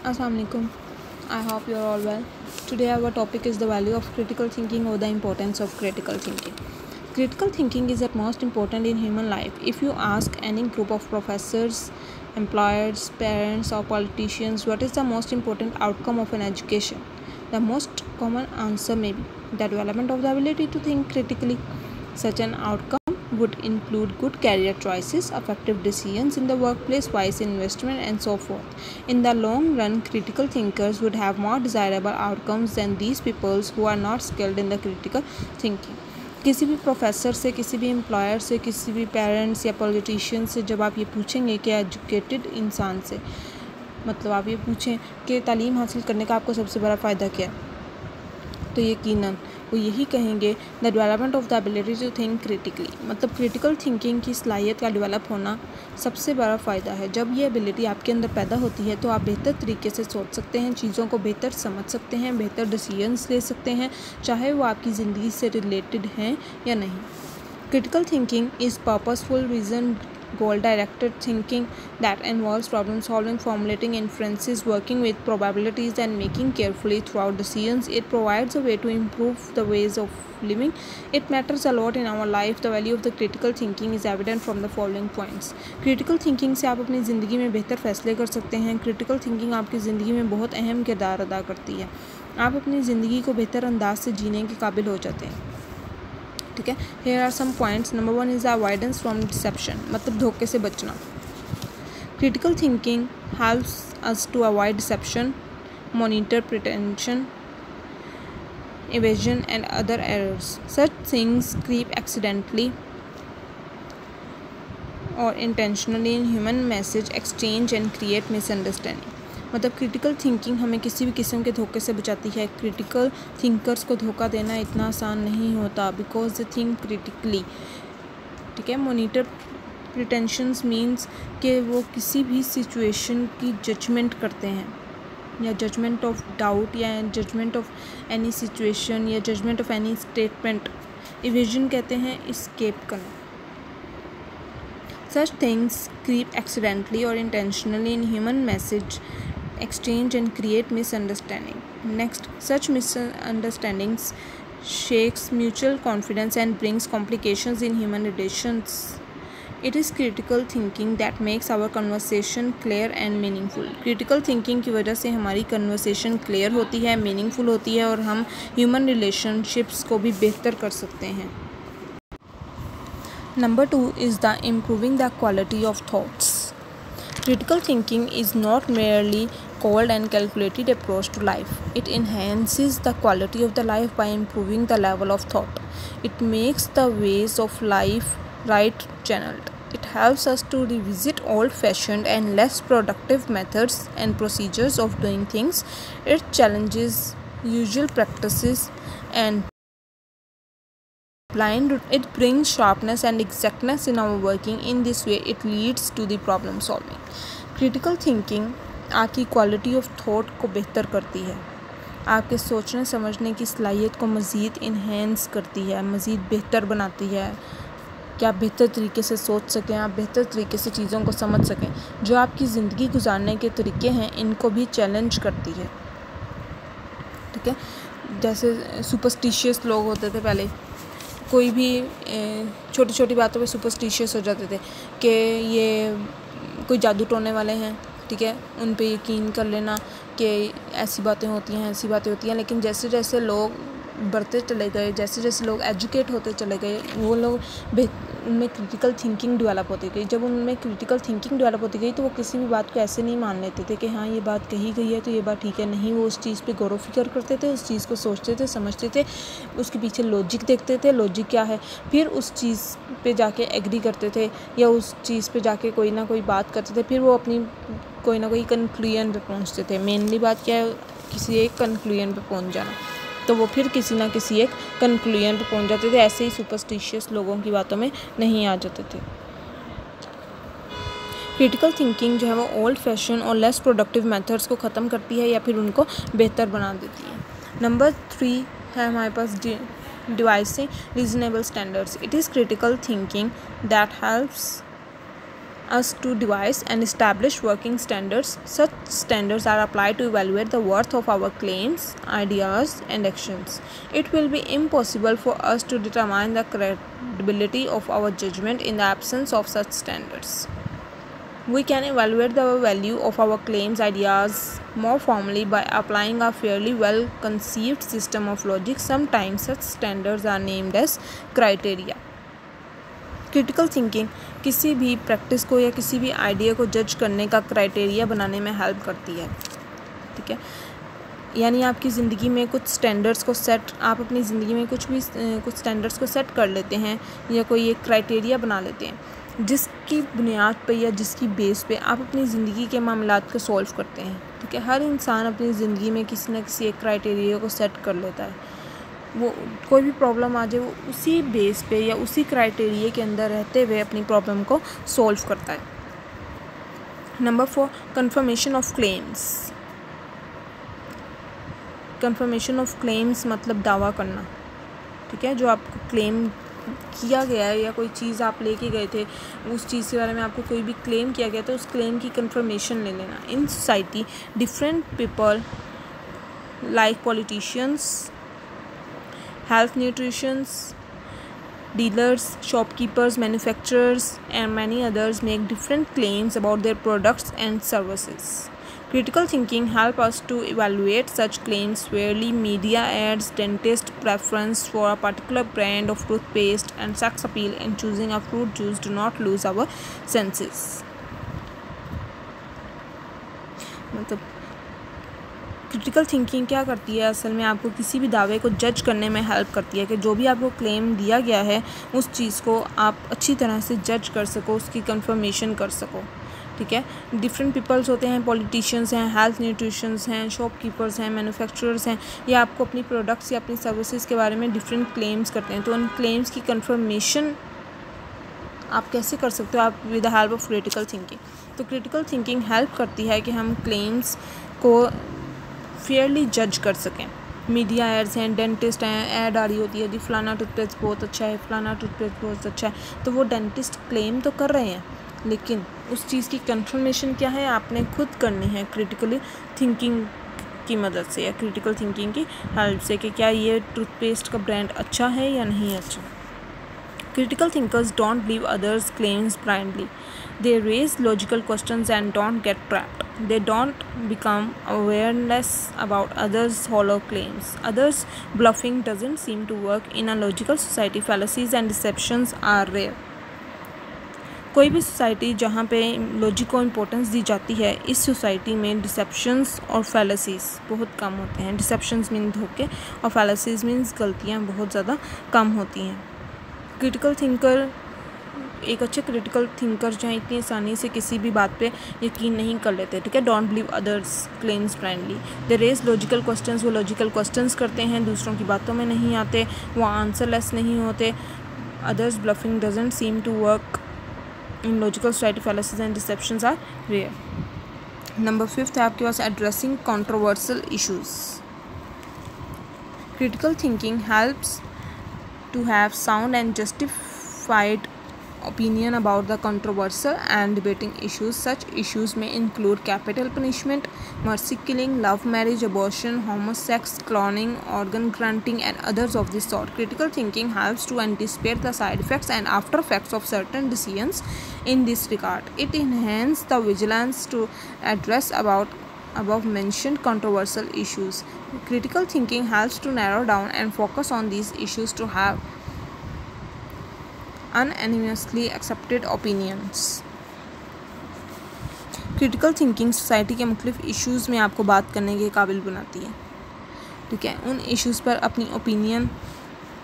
Assalamualaikum. I hope you're all well. Today our topic is the value of critical thinking or the importance of critical thinking. Critical thinking is at most important in human life. If you ask any group of professors, employers, parents or politicians what is the most important outcome of an education, the most common answer may be the development of the ability to think critically. Such an outcome would include good career choices, effective decisions in the workplace, wise investment, and so forth. In the long run, critical thinkers would have more desirable outcomes than these people who are not skilled in the critical thinking. किसी भी professor से, किसी भी employer से, किसी भी parents या politician से जब आप ये पूछेंगे कि एजुकेटेड इंसान से, मतलब आप ये पूछें कि तालीम हासिल करने का आपको सबसे बड़ा फ़ायदा क्या है, तो यकीनन वो यही कहेंगे the development of the ability to think critically. मतलब क्रिटिकल थिंकिंग की सलाहियत का डेवलप होना सबसे बड़ा फ़ायदा है। जब ये एबिलिटी आपके अंदर पैदा होती है तो आप बेहतर तरीके से सोच सकते हैं, चीज़ों को बेहतर समझ सकते हैं, बेहतर डिसीजंस ले सकते हैं, चाहे वो आपकी ज़िंदगी से रिलेटेड हैं या नहीं। Critical thinking is purposeful reason goal directed thinking that involves problem solving, formulating inferences, working with probabilities and making carefully throughout decisions. It provides a way to improve the ways of living. It matters a lot in our life. The value of the critical thinking is evident from the following points. Critical thinking से आप अपनी ज़िंदगी में बेहतर फैसले कर सकते हैं। Critical thinking आपकी ज़िंदगी में बहुत अहम किरदार अदा करती है। आप अपनी ज़िंदगी को बेहतर अंदाज से जीने के काबिल हो जाते हैं। ठीक है, here are some points. Number 1 is avoidance from deception, मतलब धोखे से बचना। Critical thinking helps us to avoid deception, monitor pretension, evasion and other errors. Such things creep accidentally or intentionally in human message exchange and create misunderstanding. मतलब critical thinking हमें किसी भी किस्म के धोखे से बचाती है। क्रिटिकल थिंकर्स को धोखा देना इतना आसान नहीं होता बिकॉज दे थिंक क्रिटिकली। ठीक है, मॉनिटर प्रिटेंशंस मीन्स कि वो किसी भी सिचुएशन की जजमेंट करते हैं, या जजमेंट ऑफ डाउट, या जजमेंट ऑफ एनी सिचुएशन, या judgement of any statement. Evasion कहते हैं इस्केप करना। Such things creep accidentally or intentionally in human message exchange and create misunderstanding. Next, such misunderstandings shakes mutual confidence and brings complications in human relations. It is critical thinking that makes our conversation clear and meaningful. Critical thinking की वजह से हमारी conversation clear होती है, meaningful होती है, और हम human relationships को भी बेहतर कर सकते हैं। Number 2 is the improving the quality of thoughts. Critical thinking is not merely cold and calculated approach to life. It enhances the quality of the life by improving the level of thought. It makes the ways of life right channeled. It helps us to revisit old-fashioned and less productive methods and procedures of doing things. It challenges usual practices and it brings sharpness and exactness in our working. In this way it leads to the problem solving. Critical thinking आपकी quality of thought को बेहतर करती है, आपके सोचने समझने की सलाहियत को मज़ीद इन्हेंस करती है, मज़ीद बेहतर बनाती है कि आप बेहतर तरीके से सोच सकें, आप बेहतर तरीके से चीज़ों को समझ सकें। जो आपकी ज़िंदगी गुजारने के तरीके हैं इनको भी चैलेंज करती है। ठीक है, जैसे सुपरस्टिशियस लोग होते थे पहले, कोई भी छोटी छोटी बातों पे सुपरस्टिशियस हो जाते थे कि ये कोई जादू टोने वाले हैं। ठीक है, उन पे यकीन कर लेना कि ऐसी बातें होती हैं, ऐसी बातें होती हैं। लेकिन जैसे जैसे लोग बढ़ते चले गए, जैसे जैसे लोग एजुकेट होते चले गए, वो लोग उनमें क्रिटिकल थिंकिंग डेवलप होती गई। जब उनमें क्रिटिकल थिंकिंग डेवलप होती गई तो वो किसी भी बात को ऐसे नहीं मान लेते थे कि हाँ ये बात कही गई है तो ये बात ठीक है। नहीं, वो उस चीज़ पे गौर व फिक्र करते थे, उस चीज़ को सोचते थे, समझते थे, उसके पीछे लॉजिक देखते थे, लॉजिक क्या है, फिर उस चीज़ पे जाके एग्री करते थे या उस चीज़ पे जाके कोई ना कोई बात करते थे, फिर वो अपनी कोई ना कोई कंक्लूजन पे पहुँचते थे। मेनली बात क्या है, किसी एक कंक्लूजन पे पहुँच जाना, तो वो फिर किसी ना किसी एक कंक्लूजन पे पहुंच जाते थे। ऐसे ही सुपरस्टिशियस लोगों की बातों में नहीं आ जाते थे। क्रिटिकल थिंकिंग जो है वो ओल्ड फैशन और लेस प्रोडक्टिव मेथड्स को ख़त्म करती है या फिर उनको बेहतर बना देती है। नंबर 3 है हमारे पास devising reasonable standards. It is critical thinking that helps us to devise and establish working standards. Such standards are applied to evaluate the worth of our claims, ideas, and actions. It will be impossible for us to determine the credibility of our judgment in the absence of such standards. We can evaluate the value of our claims, ideas more formally by applying a fairly well-conceived system of logic. Sometimes such standards are named as criteria. Critical thinking किसी भी practice को या किसी भी idea को जज करने का क्राइटेरिया बनाने में हेल्प करती है, ठीक है। यानी आपकी ज़िंदगी में कुछ स्टैंडर्ड्स को सेट, आप अपनी ज़िंदगी में कुछ स्टैंडर्ड्स को सेट कर लेते हैं या कोई एक क्राइटेरिया बना लेते हैं जिसकी बुनियाद पे या जिसकी बेस पे आप अपनी ज़िंदगी के मामलात को सॉल्व करते हैं, ठीक है। हर इंसान अपनी ज़िंदगी में किसी न किसी एक क्राइटेरिया को सेट कर लेता है। वो कोई भी प्रॉब्लम आ जाए वो उसी बेस पे या उसी क्राइटेरिया के अंदर रहते हुए अपनी प्रॉब्लम को सॉल्व करता है। Number 4, confirmation of claims. Confirmation of claims मतलब दावा करना, ठीक है। जो आपको क्लेम किया गया है या कोई चीज़ आप लेके गए थे, उस चीज़ के बारे में आपको कोई भी क्लेम किया गया तो उस क्लेम की कंफर्मेशन ले लेना। In society different people like politicians, health nutritionists, dealers, shopkeepers, manufacturers, and many others make different claims about their products and services. Critical thinking helps us to evaluate such claims fairly. Media ads, dentist preference for a particular brand of toothpaste, and sex appeal in choosing a fruit juice do not lose our senses. मतलब critical thinking क्या करती है, असल में आपको किसी भी दावे को जज करने में हेल्प करती है कि जो भी आपको क्लेम दिया गया है उस चीज़ को आप अच्छी तरह से जज कर सको, उसकी कंफर्मेशन कर सको, ठीक है। डिफरेंट पीपल्स होते हैं, पॉलिटिशियंस हैं, हेल्थ न्यूट्रिशंस हैं, शॉपकीपर्स हैं, मैन्युफैक्चरर्स हैं। ये आपको अपनी प्रोडक्ट्स या अपनी सर्विसेज के बारे में डिफरेंट क्लेम्स करते हैं, तो उन क्लेम्स की कंफर्मेशन आप कैसे कर सकते हो, आप with the help of critical thinking. तो क्रिटिकल थिंकिंग हेल्प करती है कि हम क्लेम्स को फेयरली जज कर सकें। मीडिया एड्स हैं, डेंटिस्ट हैं, ऐड आ रही होती है जी फ़लाना टूथपेस्ट बहुत अच्छा है, फ़लाना टूथपेस्ट बहुत अच्छा है, तो वो डेंटिस्ट क्लेम तो कर रहे हैं, लेकिन उस चीज़ की कंफर्मेशन क्या है आपने खुद करनी है क्रिटिकली थिंकिंग की मदद से या क्रिटिकल थिंकिंग की हेल्प से कि क्या ये टूथपेस्ट का ब्रांड अच्छा है या नहीं अच्छा। Critical thinkers don't believe others' claims blindly. They raise logical questions and don't get trapped. They don't become awareness about others' hollow claims. Others' bluffing doesn't seem to work in a logical society. Fallacies and deceptions are rare. कोई भी society जहाँ पे logic को importance दी जाती है, इस society में डिसेप्शंस और फैलेसीज बहुत कम होते हैं। डिसेप्शंस मीन धोखे और फैलेसीज मीन्स गलतियाँ बहुत ज़्यादा कम होती हैं। क्रिटिकल थिंकर, एक अच्छे क्रिटिकल थिंकर जो हैं इतनी आसानी से किसी भी बात पे यकीन नहीं कर लेते, ठीक है। Don't believe others claims blindly. They raise logical questions, वो लॉजिकल क्वेश्चंस करते हैं, दूसरों की बातों में नहीं आते, वो आंसरलेस नहीं होते। Others bluffing doesn't seem to work in logical society. Fallacies and deceptions are rare. Number 5 है आपके पास addressing controversial issues. Critical thinking helps to have sound and justified opinion about the controversial and debating issues. Such issues may include capital punishment, mercy killing, love marriage, abortion, homosex, cloning, organ granting, and others of this sort. Critical thinking helps to anticipate the side effects and after effects of certain decisions in this regard. It enhances the vigilance to address above mentioned controversial issues. Critical thinking helps to narrow down and focus on these issues to have unanimously accepted opinions. Critical thinking society के मुख्तलिफ issues में आपको बात करने के काबिल बनाती है, ठीक है। उन इश्यूज़ पर अपनी ओपिनियन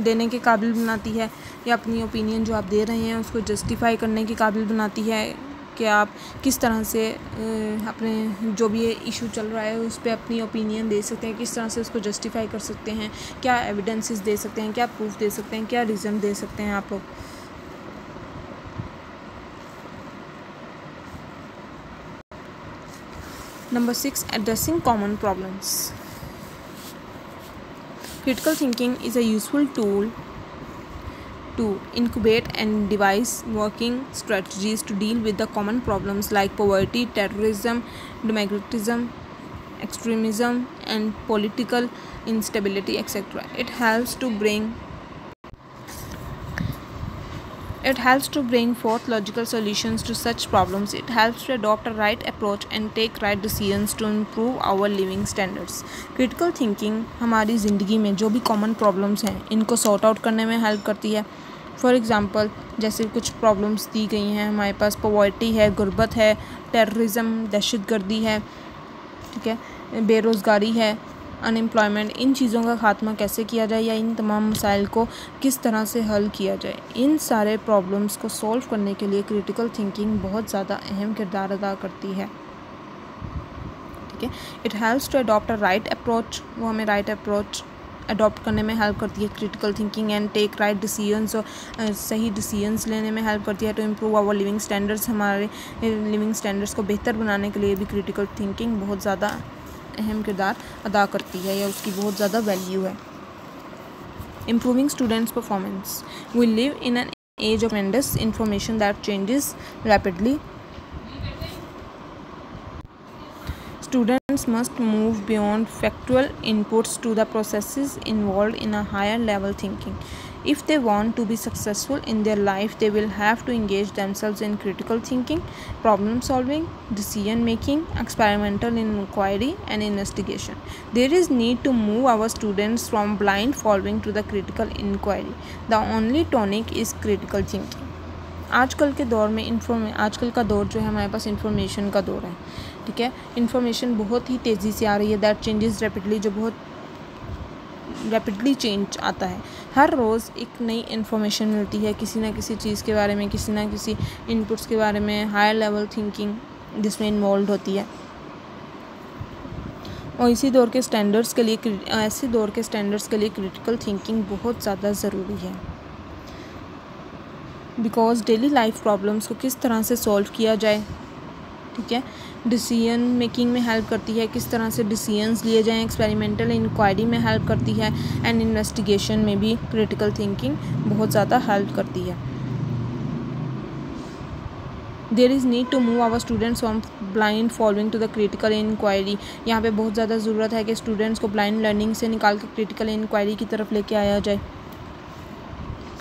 देने के काबिल बनाती है या अपनी ओपिनियन जो आप दे रहे हैं उसको जस्टिफाई करने के काबिल बनाती है कि आप किस तरह से अपने जो भी ये इशू चल रहा है उस पर अपनी ओपिनियन दे सकते हैं, किस तरह से उसको जस्टिफाई कर सकते हैं, क्या एविडेंसेस दे सकते हैं, क्या प्रूफ दे सकते हैं, क्या रीज़न दे सकते हैं आप लोग। Number 6, addressing common problems. Critical thinking is a useful tool to incubate and devise working strategies to deal with the common problems like poverty, terrorism, democratism, extremism, and political instability, etc. It helps to bring forth logical solutions to such problems. It helps to adopt a right approach and take right decisions to improve our living standards. Critical thinking हमारी ज़िंदगी में जो भी common problems हैं इनको sort out करने में help करती है. फॉर एग्ज़ाम्पल जैसे कुछ प्रॉब्लम्स दी गई हैं हमारे पास, पॉवर्टी है, गुर्बत है, टेररिज्म दहशतगर्दी है, ठीक है, बेरोज़गारी है, अनएम्प्लॉयमेंट. इन चीज़ों का ख़ात्मा कैसे किया जाए या इन तमाम मसाइल को किस तरह से हल किया जाए, इन सारे प्रॉब्लम्स को सॉल्व करने के लिए क्रिटिकल थिंकिंग बहुत ज़्यादा अहम किरदार अदा करती है. ठीक है. It helps to adopt a right approach. वो हमें राइट अप्रोच अडॉप्ट करने में हेल्प करती है critical thinking. And take right decisions, और सही डिसीजंस लेने में हेल्प करती है. To improve our living standards, हमारे लिविंग स्टैंडर्ड्स को बेहतर बनाने के लिए भी क्रिटिकल थिंकिंग बहुत ज़्यादा अहम किरदार अदा करती है या उसकी बहुत ज़्यादा वैल्यू है. Improving students performance. We live in an age of tremendous information that changes rapidly. Students must move beyond factual inputs to the processes involved in a higher level thinking. If they want to be successful in their life, they will have to engage themselves in critical thinking, problem solving, decision making, experimental inquiry, and investigation. There is need to move our students from blind following to the critical inquiry. The only tonic is critical thinking. आजकल के दौर में आजकल का दौर जो है हमारे पास इंफॉर्मेशन का दौर है. ठीक है. इंफॉर्मेशन बहुत ही तेज़ी से आ रही है. दैट चेंजेस रैपिडली, जो बहुत रैपिडली चेंज आता है. हर रोज़ एक नई इन्फॉर्मेशन मिलती है किसी ना किसी चीज़ के बारे में, किसी ना किसी इनपुट्स के बारे में, हायर लेवल थिंकिंग जिसमें इन्वॉल्व होती है. और ऐसे दौर के स्टैंडर्ड्स के लिए क्रिटिकल थिंकिंग बहुत ज़्यादा ज़रूरी है. बिकॉज डेली लाइफ प्रॉब्लम्स को किस तरह से सॉल्व किया जाए, ठीक है, डिसीजन मेकिंग में हेल्प करती है, किस तरह से डिसीजंस लिए जाएं, एक्सपेरिमेंटल इंक्वायरी में हेल्प करती है, एंड इन्वेस्टिगेशन में भी क्रिटिकल थिंकिंग बहुत ज़्यादा हेल्प करती है. There is need to move our students from blind following to the critical inquiry. यहाँ पे बहुत ज़्यादा ज़रूरत है कि स्टूडेंट्स को ब्लाइंड लर्निंग से निकाल के क्रिटिकल इंक्वायरी की तरफ लेके आया जाए.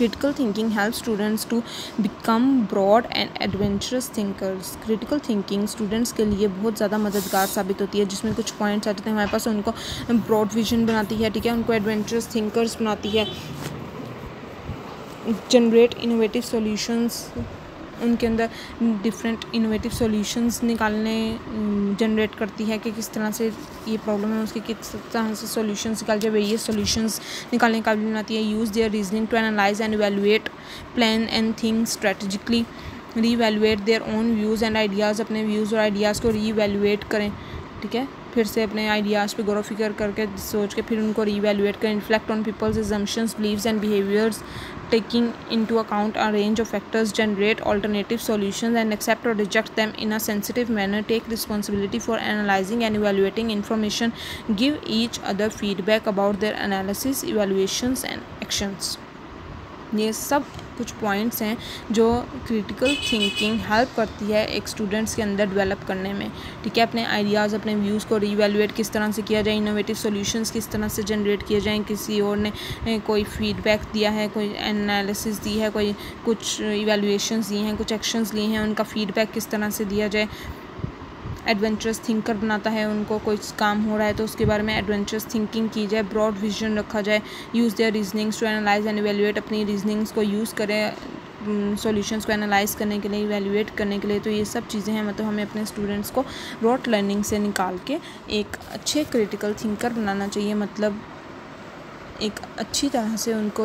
Critical thinking helps students to become broad and adventurous thinkers. Critical thinking students के लिए बहुत ज़्यादा मददगार साबित होती है. जिसमें कुछ पॉइंट्स आते हैं हमारे पास, उनको ब्रॉड विजन बनाती है, ठीक है, उनको एडवेंचरस थिंकर्स बनाती है, जनरेट इनोवेटिव सॉल्यूशंस, उनके अंदर डिफरेंट इनोवेटिव सॉल्यूशंस जनरेट करती है कि किस तरह से ये प्रॉब्लम है उसके किस तरह से सॉल्यूशंस निकाल जाए, वेरियस सॉल्यूशंस निकालने का भी बनाती है. Use their reasoning to analyse and evaluate, plan and think strategically, reevaluate their own views and ideas, अपने व्यूज़ और आइडियाज़ को रीवैल्यूएट करें, ठीक है, फिर से अपने आइडियाज़ पे गौर फिक्र करके सोच के फिर उनको रीवैल्यूएट करें. Reflect on people's assumptions, beliefs and behaviors, taking into account a range of factors, generate alternative solutions and accept or reject them in a sensitive manner, take responsibility for analyzing and evaluating information, give each other feedback about their analysis, evaluations and actions. ये सब कुछ points हैं जो critical thinking help करती है एक students के अंदर डेवलप करने में, ठीक है. अपने आइडियाज़, अपने व्यूज़ को रीवैल्यूएट किस तरह से किया जाए, इनोवेटिव सॉल्यूशंस किस तरह से जनरेट किए जाएँ, किसी और ने कोई फीडबैक दिया है, कोई एनालिसिस दी है, कोई कुछ इवैल्यूएशंस दिए हैं, कुछ एक्शंस लिए हैं, उनका फीडबैक किस तरह से दिया जाए. एडवेंचरस थिंकर बनाता है उनको. कोई काम हो रहा है तो उसके बारे में एडवेंचरस थिंकिंग की जाए, ब्रॉड विजन रखा जाए. Use their reasonings to analyse and evaluate, अपनी रीजनिंग्स को यूज़ करें सॉल्यूशंस को एनालाइज करने के लिए, इवैल्यूएट करने के लिए. तो ये सब चीज़ें हैं, मतलब हमें अपने स्टूडेंट्स को ब्रॉड लर्निंग से निकाल के एक अच्छे क्रिटिकल थिंकर बनाना चाहिए. मतलब एक अच्छी तरह से उनको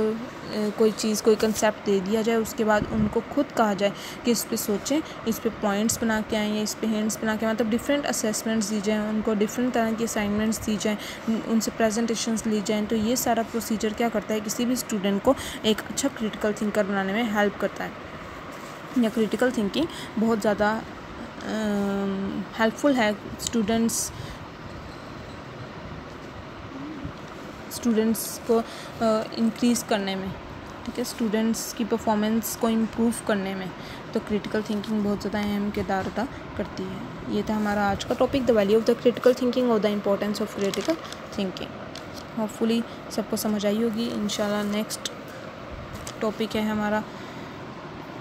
कोई चीज़, कोई कंसेप्ट दे दिया जाए, उसके बाद उनको खुद कहा जाए कि इस पे सोचें, इस पे पॉइंट्स बना के आएँ या इस पे हिंट्स बना के, मतलब डिफरेंट असेसमेंट्स दी जाएँ उनको, डिफरेंट तरह की असाइनमेंट्स दी जाएँ, उनसे प्रेजेंटेशंस ली जाएँ. तो ये सारा प्रोसीजर क्या करता है, किसी भी स्टूडेंट को एक अच्छा क्रिटिकल थिंकर बनाने में हेल्प करता है. या क्रिटिकल थिंकिंग बहुत ज़्यादा हेल्पफुल है स्टूडेंट्स को इंक्रीज़ करने में. ठीक है, स्टूडेंट्स की परफॉर्मेंस को इम्प्रूव करने में तो क्रिटिकल थिंकिंग बहुत ज़्यादा अहम किरदार अदा करती है। ये था हमारा आज का topic, the value of the critical thinking और the importance of critical thinking. Hopefully सबको समझ आई होगी। इंशाल्लाह नेक्स्ट टॉपिक है हमारा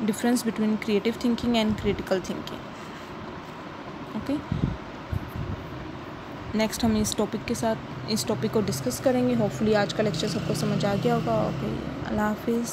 difference between creative thinking and critical thinking. Okay, next हम इस टॉपिक को डिस्कस करेंगे। होपफुली आज का लेक्चर सबको समझ आ गया होगा। ओके, अल्लाह हाफिज़।